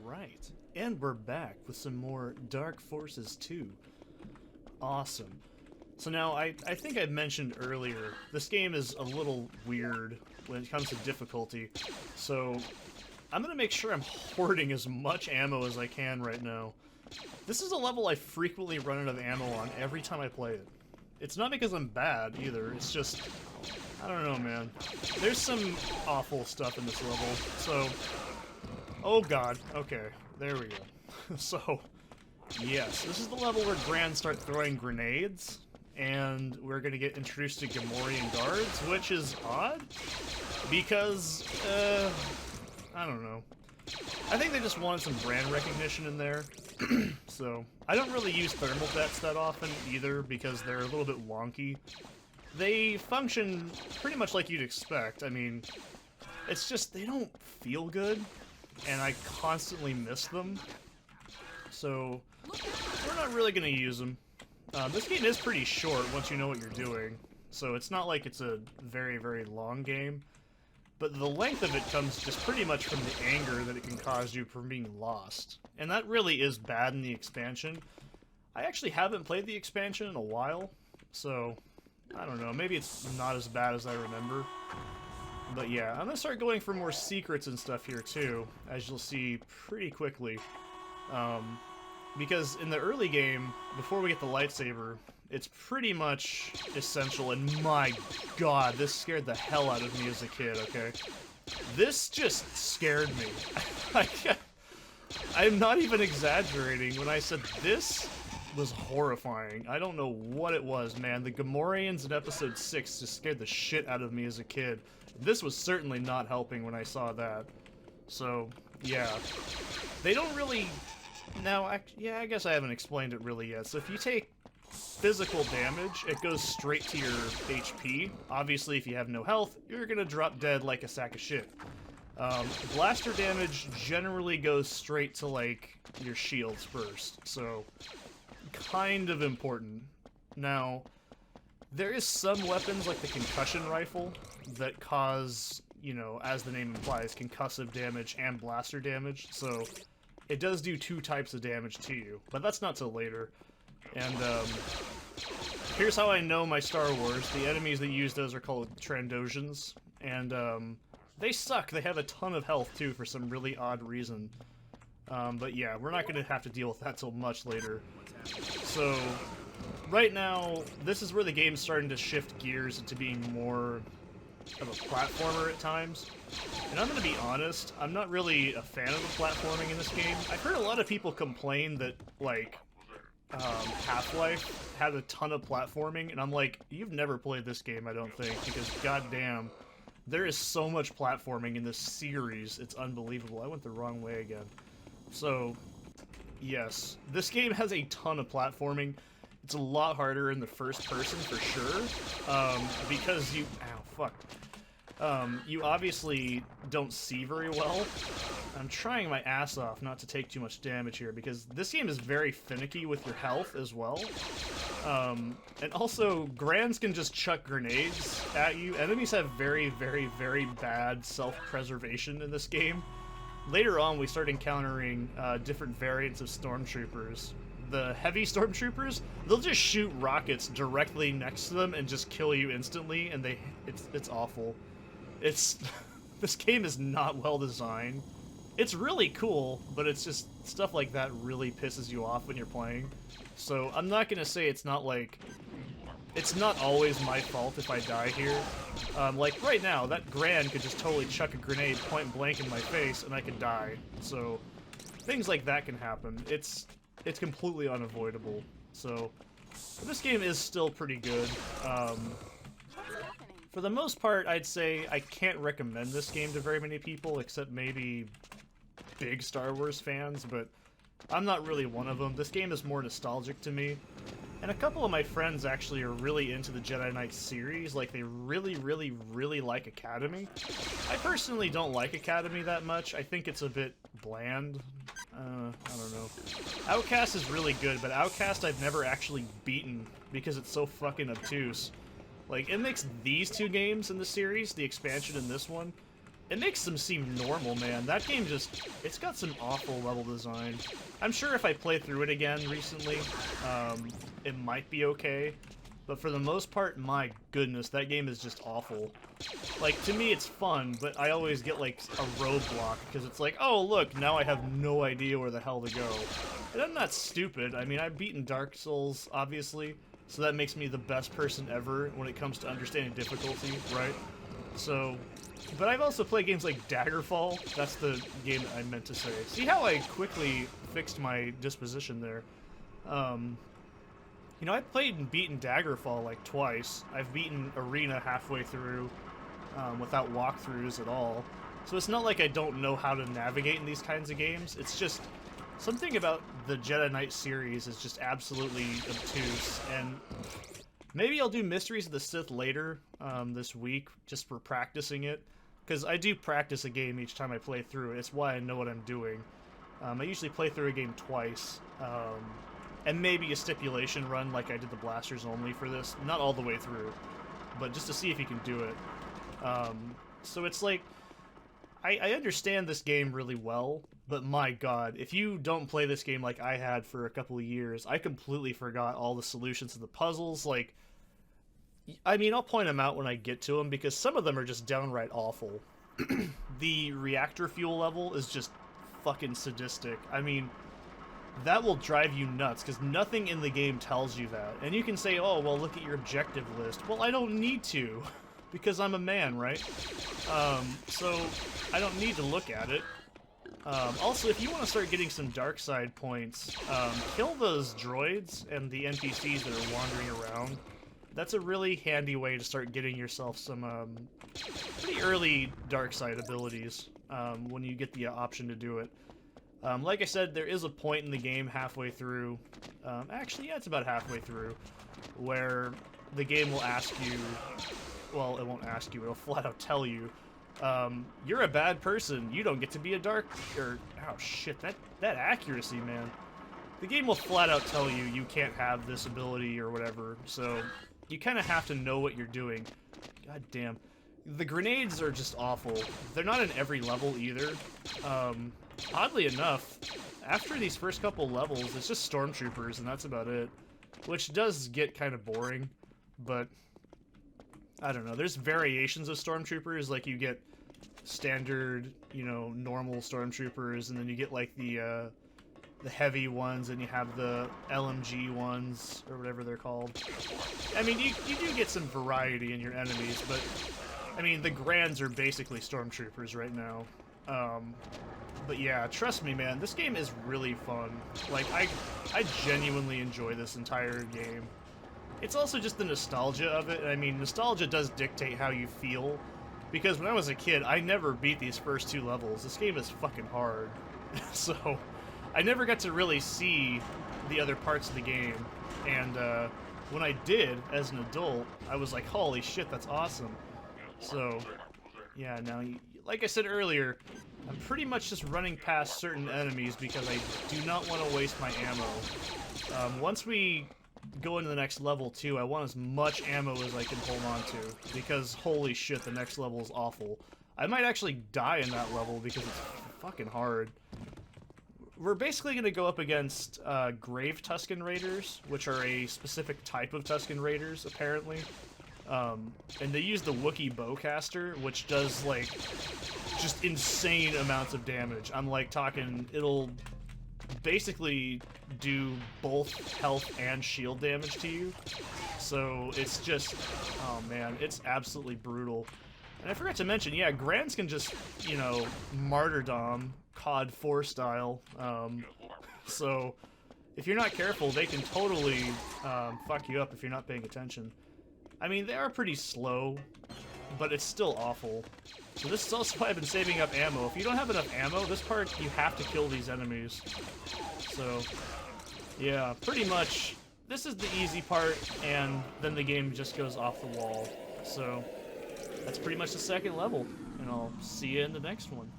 Alright, and we're back with some more Dark Forces 2. Awesome. So now, I think I mentioned earlier, this game is a little weird when it comes to difficulty, so I'm gonna make sure I'm hoarding as much ammo as I can right now. This is a level I frequently run out of ammo on every time I play it. It's not because I'm bad, either, it's just... I don't know, man. There's some awful stuff in this level, so... Oh god, okay, there we go. So, yes, this is the level where Grand start throwing grenades, and we're gonna get introduced to Gamorrean guards, which is odd, because, I don't know. I think they just wanted some brand recognition in there, so... I don't really use thermal jets that often, either, because they're a little bit wonky. They function pretty much like you'd expect. I mean, it's just they don't feel good, and I constantly miss them. So, we're not really going to use them. This game is pretty short once you know what you're doing, so it's not like it's a very, very long game. But the length of it comes just pretty much from the anger that it can cause you from being lost. And that really is bad in the expansion. I actually haven't played the expansion in a while, so... I don't know, maybe it's not as bad as I remember. But yeah, I'm gonna start going for more secrets and stuff here too, as you'll see pretty quickly. Because in the early game, before we get the lightsaber, it's pretty much essential, and my god, this scared the hell out of me as a kid, okay? This just scared me. I'm not even exaggerating when I said this was horrifying. I don't know what it was, man. The Gamorreans in episode 6 just scared the shit out of me as a kid. This was certainly not helping when I saw that. So, yeah. They don't really... Now, yeah, I guess I haven't explained it really yet. So if you take physical damage, it goes straight to your HP. Obviously, if you have no health, you're gonna drop dead like a sack of shit. Blaster damage generally goes straight to, like, your shields first. So... kind of important. Now, there is some weapons like the concussion rifle that cause, you know, as the name implies, concussive damage and blaster damage, so it does do two types of damage to you, but that's not till later. And here's how I know my Star Wars. The enemies that use those are called Trandoshans, and they suck. They have a ton of health too for some really odd reason. But yeah, we're not going to have to deal with that till much later. So, right now, this is where the game's starting to shift gears into being more of a platformer at times. And I'm going to be honest, I'm not really a fan of the platforming in this game. I've heard a lot of people complain that, like, Half-Life had a ton of platforming, and I'm like, you've never played this game, I don't think, because goddamn, there is so much platforming in this series, it's unbelievable. I went the wrong way again. So, yes, this game has a ton of platforming. It's a lot harder in the first person for sure, because you... Ow, fuck. You obviously don't see very well. I'm trying my ass off not to take too much damage here, because this game is very finicky with your health as well. And also, Grands can just chuck grenades at you. Enemies have very, very, very bad self-preservation in this game. Later on, we start encountering different variants of stormtroopers. The heavy stormtroopers, they'll just shoot rockets directly next to them and just kill you instantly, and it's awful. This game is not well designed. It's really cool, but it's just stuff like that really pisses you off when you're playing. So I'm not gonna say it's not like... It's not always my fault if I die here. Like, right now, that Grand could just totally chuck a grenade point blank in my face, and I could die. So, things like that can happen. It's completely unavoidable. So, this game is still pretty good. For the most part, I'd say I can't recommend this game to very many people, except maybe big Star Wars fans, but I'm not really one of them. This game is more nostalgic to me. And a couple of my friends actually are really into the Jedi Knight series, like they really, really, really like Academy. I personally don't like Academy that much. I think it's a bit bland. I don't know. Outcast is really good, but Outcast I've never actually beaten because it's so fucking obtuse. Like, it makes these two games in the series, the expansion and this one, it makes them seem normal, man. That game just, it's got some awful level design. I'm sure if I play through it again recently, it might be okay. But for the most part, my goodness, that game is just awful. Like, to me it's fun, but I always get, like, a roadblock, because it's like, oh, look, now I have no idea where the hell to go. And I'm not stupid. I mean, I've beaten Dark Souls, obviously, so that makes me the best person ever when it comes to understanding difficulty, right? So, but I've also played games like Daggerfall. That's the game I meant to say. See how I quickly fixed my disposition there? You know, I've played and beaten Daggerfall like twice. I've beaten Arena halfway through without walkthroughs at all. So it's not like I don't know how to navigate in these kinds of games. It's just something about the Jedi Knight series is just absolutely obtuse. And maybe I'll do Mysteries of the Sith later this week just for practicing it. Because I do practice a game each time I play through it. It's why I know what I'm doing. I usually play through a game twice. And maybe a stipulation run like I did the blasters only for this. Not all the way through, but just to see if you can do it. So it's like, I understand this game really well, but my god, if you don't play this game like I had for a couple of years, I completely forgot all the solutions to the puzzles. Like, I mean, I'll point them out when I get to them, because some of them are just downright awful. The reactor fuel level is just fucking sadistic. I mean, that will drive you nuts, because nothing in the game tells you that. And you can say, oh, well, look at your objective list. Well, I don't need to, because I'm a man, right? So I don't need to look at it. Also, if you want to start getting some dark side points, kill those droids and the NPCs that are wandering around. That's a really handy way to start getting yourself some pretty early dark side abilities when you get the option to do it. Like I said, there is a point in the game halfway through, actually, yeah, it's about halfway through, where the game will ask you, well, it won't ask you, it'll flat out tell you, you're a bad person, you don't get to be a dark, or, oh shit, that accuracy, man. The game will flat out tell you you can't have this ability or whatever, so you kind of have to know what you're doing. God damn. The grenades are just awful. They're not in every level either. Oddly enough, after these first couple levels, it's just stormtroopers, and that's about it. Which does get kind of boring, but I don't know. There's variations of stormtroopers, like you get standard, you know, normal stormtroopers, and then you get like the heavy ones, and you have the LMG ones, or whatever they're called. I mean, you do get some variety in your enemies, but I mean, the Grands are basically stormtroopers right now. But yeah, trust me, man, this game is really fun. Like, I genuinely enjoy this entire game. It's also just the nostalgia of it. I mean, nostalgia does dictate how you feel, because when I was a kid, I never beat these first two levels. This game is fucking hard. So, I never got to really see the other parts of the game, and when I did, as an adult, I was like, holy shit, that's awesome. So, yeah, now, like I said earlier, I'm pretty much just running past certain enemies because I do not want to waste my ammo. Once we go into the next level, too, I want as much ammo as I can hold on to, because holy shit, the next level is awful. I might actually die in that level because it's fucking hard. We're basically going to go up against Grave Tusken Raiders, which are a specific type of Tusken Raiders, apparently. And they use the Wookiee Bowcaster, which does, like, just insane amounts of damage. I'm, like, talking, it'll basically do both health and shield damage to you. So it's just, oh man, it's absolutely brutal. And I forgot to mention, yeah, Grands can just, you know, martyrdom, COD 4 style. So if you're not careful, they can totally fuck you up if you're not paying attention. I mean, they are pretty slow, but it's still awful. So this is also why I've been saving up ammo. If you don't have enough ammo, this part, you have to kill these enemies. So, yeah, pretty much, this is the easy part, and then the game just goes off the wall. So, that's pretty much the second level, and I'll see you in the next one.